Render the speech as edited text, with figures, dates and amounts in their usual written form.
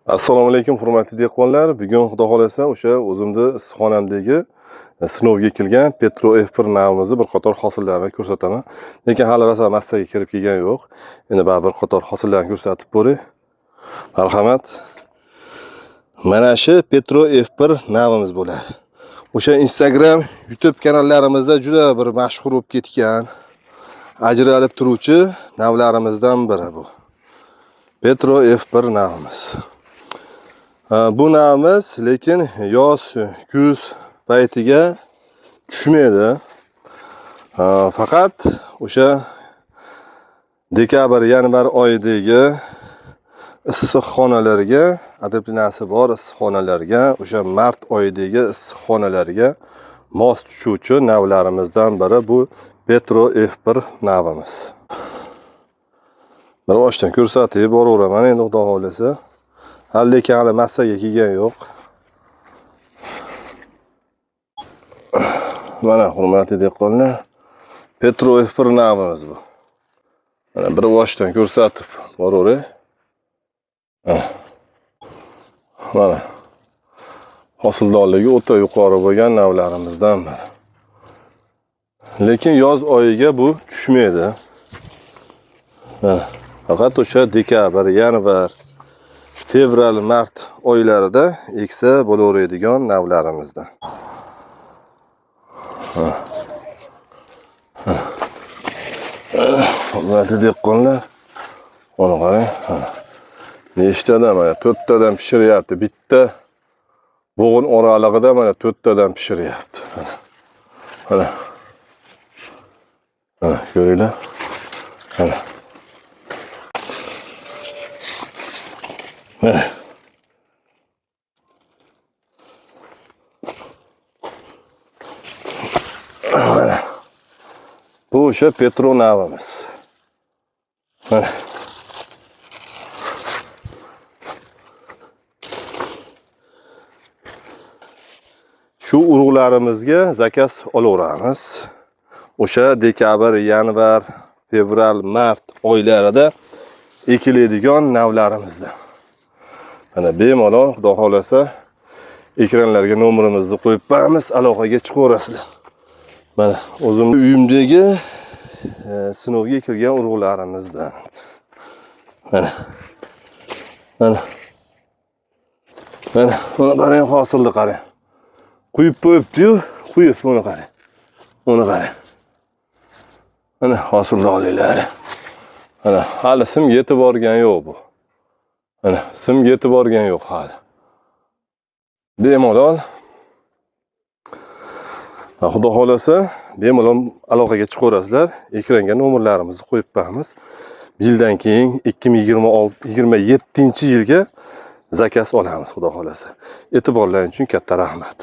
Assalomu alaykum hurmatli dehqonlar. Bugun xudo xolasa o'sha o'zimni issiqxonamdagi sinovga kelgan Petro F1 navimizni bir qator hosillarni ko'rsataman. Lekin hali rosa massaga kirib kelgan yo'q. Endi bir qator hosillarni ko'rsatib ko'ray. Marhamat. Mana shu Petro F1 navimiz bo'ladi. O'sha Instagram, YouTube kanallarimizda juda bir mashhur bo'lib ketgan, ajralib turuvchi navlarimizdan biri bu. Petro F1 navimiz. Bu navimiz lekin yoz, kuz paytiga tushmaydi. Faqat o'sha dekabr, yanvar oyidagi issiqxonalarga, adaptatsiyasi bor issiqxonalarga, o'sha mart oyidagi issiqxonalarga mos tushuvchi navlarimizdan biri bu Petro F1 navimiz. Bir boshdan ko'rsatib boraveraman endi xudo xolasa. Lekin hali massaga kelgan yo'q. Mana hurmatli dehqonlar, Petro F1 navimiz bu. Mana bir boshdan ko'rsatib boraveray. Mana hosildorligi o'ta yuqori bo'lgan navlarimizdan biri. Lekin yoz oyiga bu tushmaydi. Mana faqat o'sha dekabr, yanvar, fevral, mart oylarida eksa bo'laveradigan navlarimizdan. Hurmatli dehqonlar, mana qarang. Nechtadan mana 4 tadan pishiryapti. Bitta bo'g'in oralig'ida mana 4 tadan pishiryapti. Mana. Mana ko'ringlar. Mana. Mana. Bu o'sha Petro navimiz. Mana. Shu urug'larimizga zakaz olaveramiz. O'sha dekabr, yanvar, fevral, mart oylarida ekiladigan navlarimizda. Mana bemalol xudo xolasa ekranlarga nomerimizni qo'yib beramiz, aloqaga chiqaverasizlar. Mana o'zimning uyimdagi sinovga kirgan urug'larimizdan. Mana. Mana. Mana buni qarang, hosilni qarang. Quyib qo'yibdi-yu, quyib buni qarang. Buni qarang. Mana hosildorliklari. Mana hali sim yetib borgan yo'q bu. Mana sim yetib borgan yo'q hali. Bemalol xudo xolasa bemalol aloqaga chiqaverasizlar. Ekranga nomerlarimizni qo'yib beramiz. Yildan keyin 2027-yilga zakaz olamiz xudo xolasa. E'tiborlaringiz uchun katta rahmat.